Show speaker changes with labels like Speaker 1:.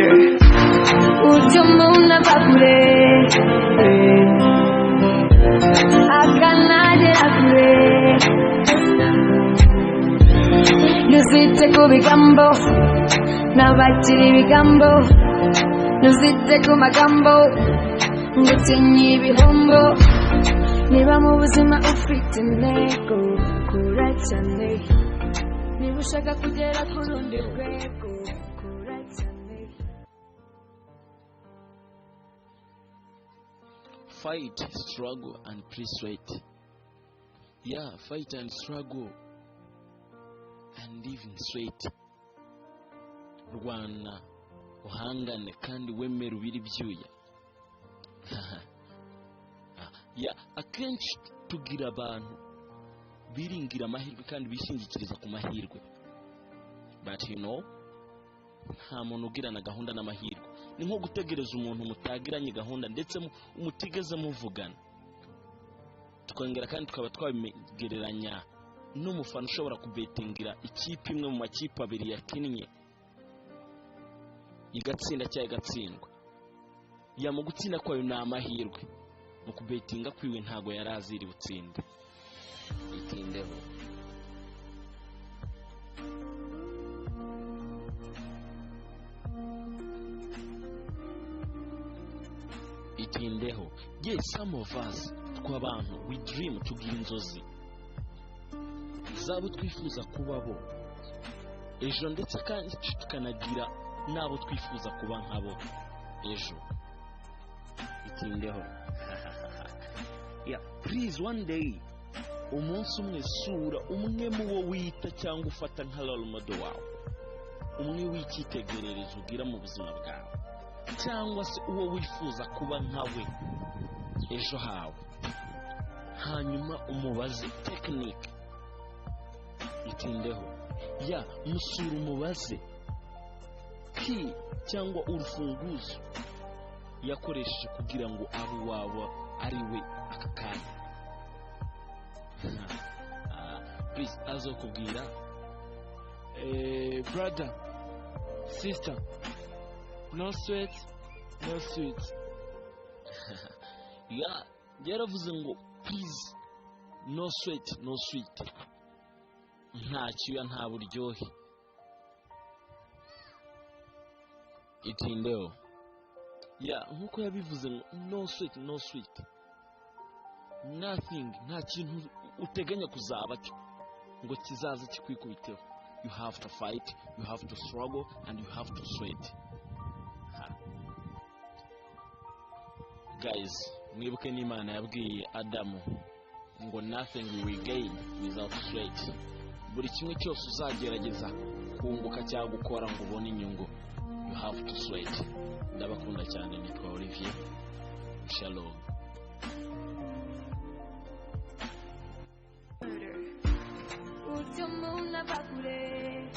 Speaker 1: murder. Ujumuna bakure, akanaje akure. Nuzite kubigambo, nabakiri bigambo. Nuzite kumagambo, ngutinye ibihombo. Niba mu buzima ufite intego, kura cyane. Niba ushaka kugera ku rundi rwego, kura cyane.
Speaker 2: Fight, struggle, and please wait. Yeah, fight and struggle, and even sweat. Rwana, uhangane kandi wemere ubiri byuya. Yeah, akenshi tugira abantu biringira amahirwe kandi bishingikiriza ku mahirwe. But you know, nta muntu ugirana gahunda n'amahirwe. Ni nko gutegereza umuntu mutagiranye gahunda ndetse umutigeze muvugana. Tukongera kandi tukaba twabigereranya n'umufana ushobora kubetingira ikipe imwe mu makipe abiri yakinnye igatsinda cyangwa igatsindwa. Ya mu gutsinda kwayo ni amahirwe, mu kubetinga kwiwe ntago yaraziri butsinde. Itindeho. Itindeho. Yes, some of us tw'abantu we dream, tugira inzozi zabo twifuza kubabo ejo, ndetse kandi tukanagira nabo twifuza kuba nkabo ejo. Itindeho. Yeah, please one day, umunsi umwe sura umwe mu wo wita cyangwa ufata nka role model wawe, umwe w'icyitegererezo ugira mu buzima bwawe, cyangwa se uwo wifuza kuba nkawe ejo hawe. Hanyuma umubaze technique. Itindeho. Ya musura umubaze key cyangwa urufunguzo yakoresheje kugira ngo abo wabo ari we aka kanya. Please azokubwira brother, sister, no sweat, no sweet. Yeah, yaravuze ngo please no sweat, no sweet. Nta cyuya nta buryohe. Itindeho. Yeah, nkuko yabivuze ngo no sweat, no sweet. Nothing, nta kintu uteganya kuzaba cyo ngo kizaza kikwikubiteho. You have to fight, you have to struggle, and you have to sweat. Guys, mwibuke n'Imana yabwiye Adamu ngo nothing we gain without sweat. Buri kimwe cyose uzagerageza kunguka cyangwa gukora ngo ubone inyungu, you have to sweat. Ndabakunda cyane, nitwa Olivier. Shalom.
Speaker 1: Ujumuna bakure.